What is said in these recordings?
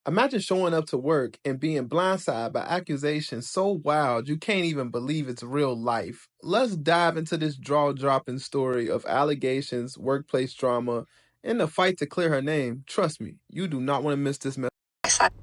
Imagine showing up to work and being blindsided by accusations so wild you can't even believe it's real life. Let's dive into this jaw-dropping story of allegations, workplace drama, and the fight to clear her name. Trust me, you do not want to miss this message.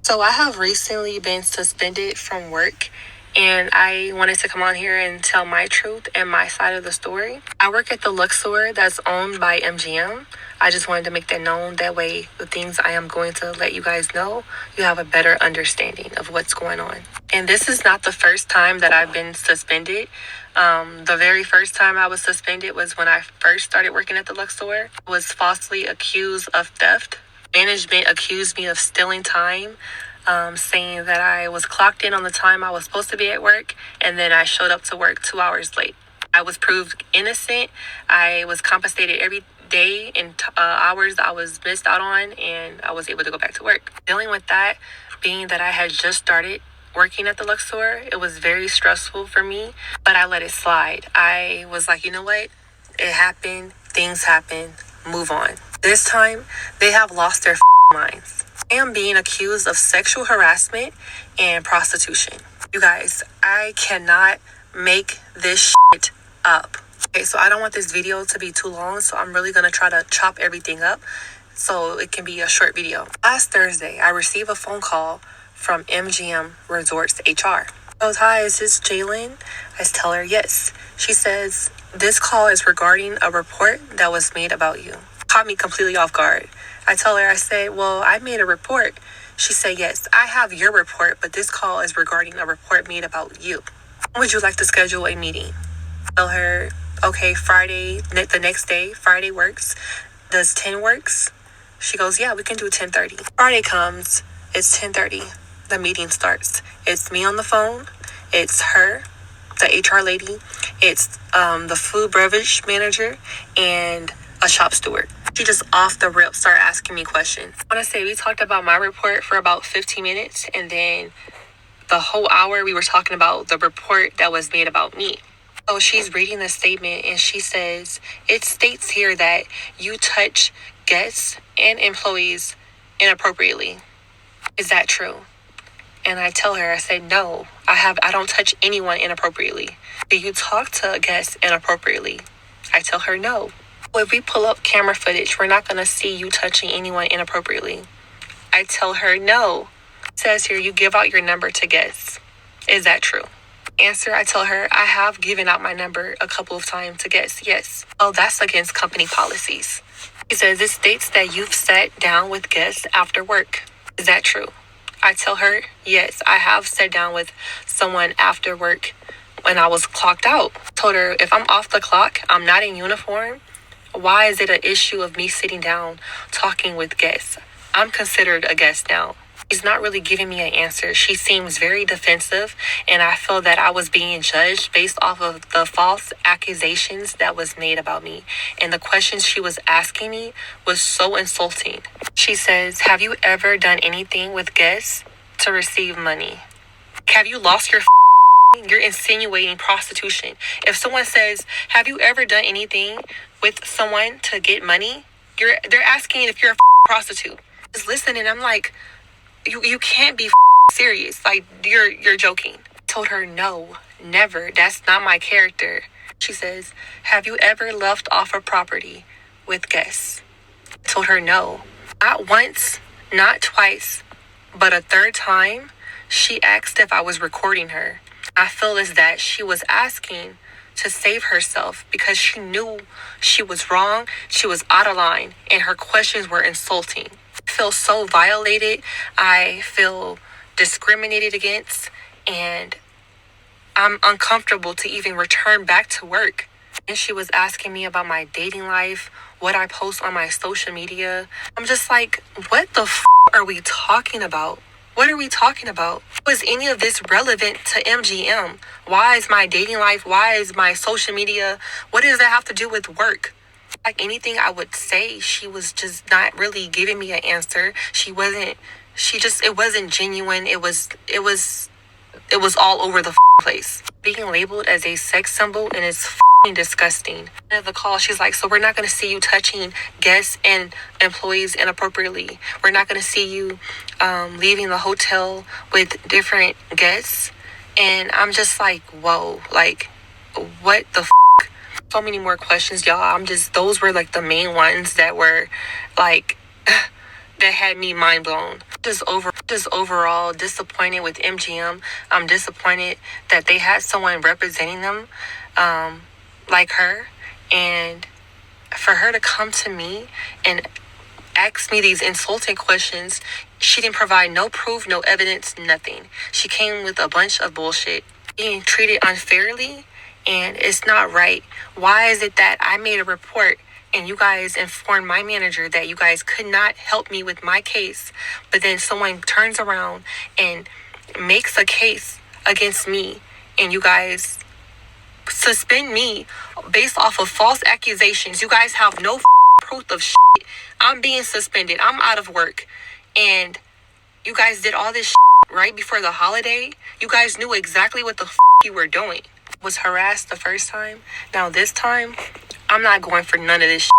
So I have recently been suspended from work, and I wanted to come on here and tell my truth and my side of the story. I work at the Luxor that's owned by MGM. I just wanted to make that known. That way, the things I am going to let you guys know, you have a better understanding of what's going on. And this is not the first time that I've been suspended. The very first time I was suspended was when I first started working at the Luxor. I was falsely accused of theft. Management accused me of stealing time, saying that I was clocked in on the time I was supposed to be at work, and then I showed up to work 2 hours late. I was proved innocent. I was compensated every day in hours I was missed out on, and I was able to go back to work. Dealing with that, being that I had just started working at the Luxor, it was very stressful for me, but I let it slide. I was like, you know what? It happened. Things happen. Move on. This time, they have lost their minds. I am being accused of sexual harassment and prostitution. You guys, I cannot make this shit up. Okay, so I don't want this video to be too long, so I'm really gonna try to chop everything up so it can be a short video. Last Thursday, I received a phone call from MGM Resorts HR. Oh, hi, is this Jalen? I tell her yes. She says, this call is regarding a report that was made about you. Caught me completely off guard. I tell her, I say, well, I made a report. She said, yes, I have your report, but this call is regarding a report made about you. Would you like to schedule a meeting? I tell her, okay, Friday, the next day, Friday works. Does 10 works? She goes, yeah, we can do 10:30. Friday comes, it's 10:30. The meeting starts. It's me on the phone. It's her, the HR lady. It's the food beverage manager and a shop steward. She just off the rip started asking me questions. I want to say we talked about my report for about 15 minutes, and then the whole hour we were talking about the report that was made about me. So she's reading the statement and she says, it states here that you touch guests and employees inappropriately. Is that true? And I tell her, I said, no, I don't touch anyone inappropriately. Do you talk to guests inappropriately? I tell her, no. If we pull up camera footage, we're not going to see you touching anyone inappropriately. I tell her, no. It says here, you give out your number to guests. Is that true? Answer, I tell her, I have given out my number a couple of times to guests. Yes. Oh, that's against company policies. He says, it states that you've sat down with guests after work. Is that true? I tell her, yes, I have sat down with someone after work when I was clocked out. Told her, if I'm off the clock, I'm not in uniform, why is it an issue of me sitting down talking with guests? I'm considered a guest now. She's not really giving me an answer. She seems very defensive, and I feel that I was being judged based off of the false accusations that was made about me. And the questions she was asking me was so insulting. She says, have you ever done anything with guests to receive money? Have you lost your You're insinuating prostitution. If someone says, have you ever done anything with someone to get money? They're asking if you're a prostitute. Just listen, and I'm like, you can't be serious. Like, you're joking. I told her, no, never. That's not my character. She says, have you ever left off a property with guests? I told her, no. Not once, not twice, but a third time, she asked if I was recording her. I feel as that she was asking to save herself because she knew she was wrong, she was out of line, and her questions were insulting. I feel so violated. I feel discriminated against, and I'm uncomfortable to even return back to work. And she was asking me about my dating life, what I post on my social media. I'm just like, what the are we talking about? What are we talking about? Was any of this relevant to MGM? Why is my dating life? Why is my social media? What does that have to do with work? Like anything I would say, she was just not really giving me an answer. It wasn't genuine. It was all over the place. Being labeled as a sex symbol and it's disgusting. At the call, she's like, so we're not going to see you touching guests and employees inappropriately. We're not going to see you leaving the hotel with different guests. And I'm just like, whoa, like, what the so many more questions, y'all. Those were like the main ones that were like, that had me mind blown. Just overall disappointed with MGM. I'm disappointed that they had someone representing them, like her, and for her to come to me and ask me these insulting questions. She didn't provide no proof, no evidence, nothing. She came with a bunch of bullshit. Being treated unfairly, and it's not right. Why is it that I made a report and you guys informed my manager that you guys could not help me with my case, but then someone turns around and makes a case against me and you guys suspend me based off of false accusations? You guys have no proof of shit. I'm being suspended. I'm out of work. And you guys did all this shit right before the holiday. You guys knew exactly what the you were doing. Was harassed the first time. Now this time, I'm not going for none of this shit.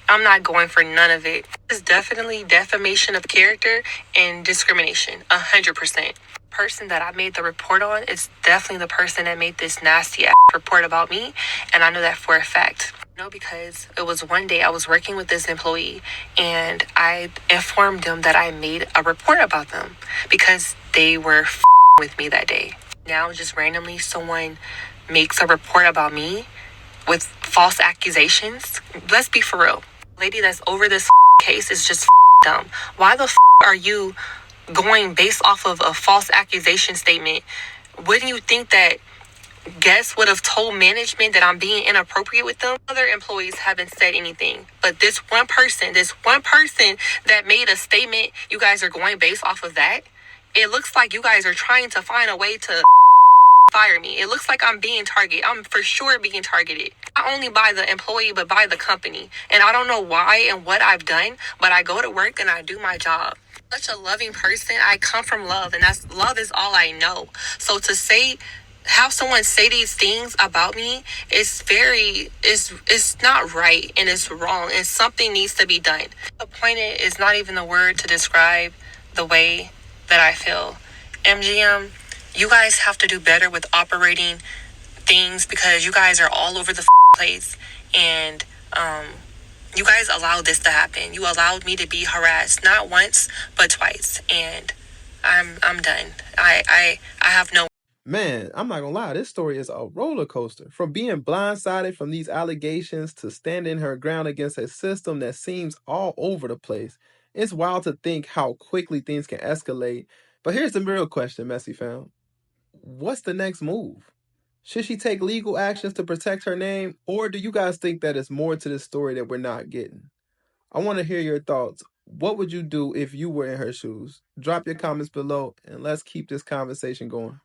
I'm not going for none of it. It's definitely defamation of character and discrimination. 100%. Person that I made the report on is definitely the person that made this nasty ass report about me. And I know that for a fact. No, because it was one day I was working with this employee and I informed them that I made a report about them because they were with me that day. Now just randomly someone makes a report about me with false accusations. Let's be for real. Lady that's over this case is just dumb. Why the are you going based off of a false accusation statement? Wouldn't you think that guests would have told management that I'm being inappropriate with them? Other employees haven't said anything. But this one person that made a statement, you guys are going based off of that? It looks like you guys are trying to find a way to fire me. It looks like I'm being targeted. I'm for sure being targeted. Not only by the employee, but by the company. And I don't know why and what I've done, but I go to work and I do my job. Such a loving person. I come from love, and love is all I know. So to have someone say these things about me is it's not right and it's wrong and something needs to be done. Disappointed is not even the word to describe the way that I feel. MGM, you guys have to do better with operating things because you guys are all over the place and you guys allowed this to happen. You allowed me to be harassed not once but twice, and I'm done. I have no. Man, I'm not gonna lie, this story is a roller coaster. From being blindsided from these allegations to standing her ground against a system that seems all over the place. It's wild to think how quickly things can escalate. But here's the real question, Messy fam. What's the next move? Should she take legal actions to protect her name? Or do you guys think that it's more to this story that we're not getting? I want to hear your thoughts. What would you do if you were in her shoes? Drop your comments below and let's keep this conversation going.